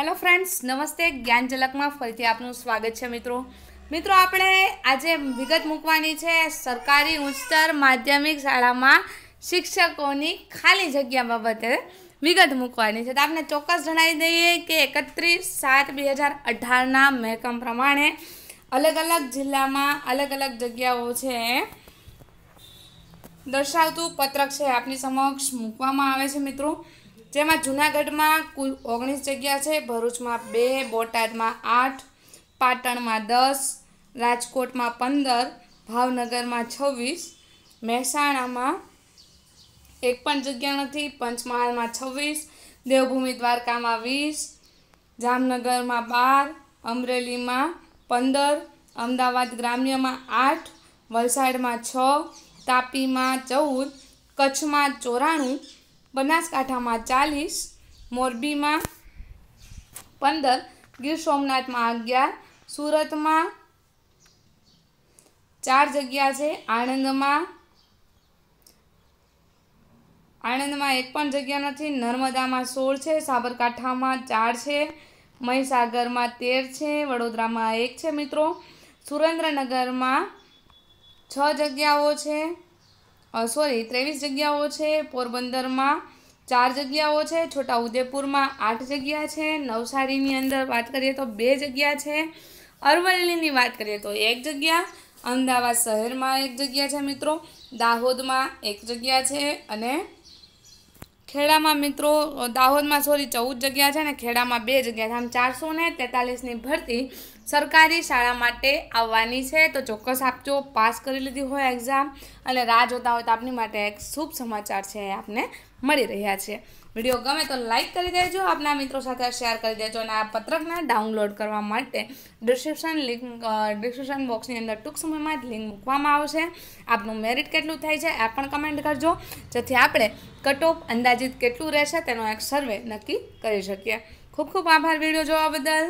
Hello friends, नमस्ते। ज्ञान झलक में फरीथी आपનું સ્વાગત છે મિત્રો આપણે આજે વિગત મૂકવાની છે સરકારી ઉચ્ચતર માધ્યમિક શાળામાં શિક્ષકોની ખાલી જગ્યા બાબતે વિગત મૂકવાની છે। તો આપણે ચોક્કસ જણાવી દઈએ કે 31/7/2018 મહેકમ પ્રમાણે અલગ અલગ જિલ્લામાં અલગ અલગ જગ્યાઓ છે દર્શાવતું પત્રક છે આપની સમક્ષ મૂકવામાં આવે છે મિત્રો। જેમાં જૂનાગઢમાં કુલ 19 જગ્યા છે, ભરૂચમાં 2, બોટાદમાં 8, પાટણમાં 10, રાજકોટમાં 15, ભાવનગરમાં 26, મહેસાણામાં એક પણ જગ્યા નથી, પંચમહાલમાં 26, દેવભૂમિ દ્વારકામાં 20, જામનગરમાં 12, અમરેલીમાં 15, અમદાવાદ ગ્રામ્યમાં 8, વલસાડમાં 6, તાપીમાં 14, કચ્છમાં 94, બનાસકાંઠામાં 40, મોરબીમાં 15, ગીર સોમનાથમાં 11, સુરતમાં 4 જગ્યા છે, આણંદમાં એક પણ જગ્યા નથી, નર્મદામાં 16 છે, સાબરકાંઠામાં 4 છે, મહીસાગરમાં 13 છે, વડોદરામાં 1 છે મિત્રો, સુરેન્દ્રનગરમાં 6 જગ્યાઓ છે, 23 જગ્યાઓ છે, પોરબંદરમાં 4 જગ્યાઓ છે, છોટાઉદેપુરમાં 8 જગ્યા છે, નવસારીની અંદર વાત કરીએ તો 2 જગ્યા છે, અરવલ્લીની વાત કરીએ તો 1 જગ્યા, અમદાવાદ શહેરમાં 1 જગ્યા છે મિત્રો, દાહોદમાં 1 જગ્યા છે અને ખેડામાં મિત્રો દાહોદમાં 14 જગ્યા છે અને ખેડામાં 2 જગ્યા છે। આમ 443ની ભરતી સરકારી શાળા માટે આવવાની છે। તો ચોક્કસ આપજો, પાસ કરી લીધી હોય એક્ઝામ અને રાહ જોતા હોય તો આપની માટે એક શુભ સમાચાર છે આપને મળી રહ્યા છે। વિડીયો ગમે તો લાઈક કરી દેજો, આપના મિત્રો સાથે શેર કરી દેજો અને આ પત્રકને ડાઉનલોડ કરવા માટે ડિસ્ક્રિપ્શન બોક્સની અંદર ટૂંક સમયમાં જ લિંક મૂકવામાં આવશે। આપનું મેરિટ કેટલું થાય છે એ પણ કમેન્ટ કરજો, જેથી આપણે કટ ઓફ અંદાજિત કેટલું રહેશે તેનો એક સર્વે નક્કી કરી શકીએ। ખૂબ ખૂબ આભાર વિડીયો જોવા બદલ।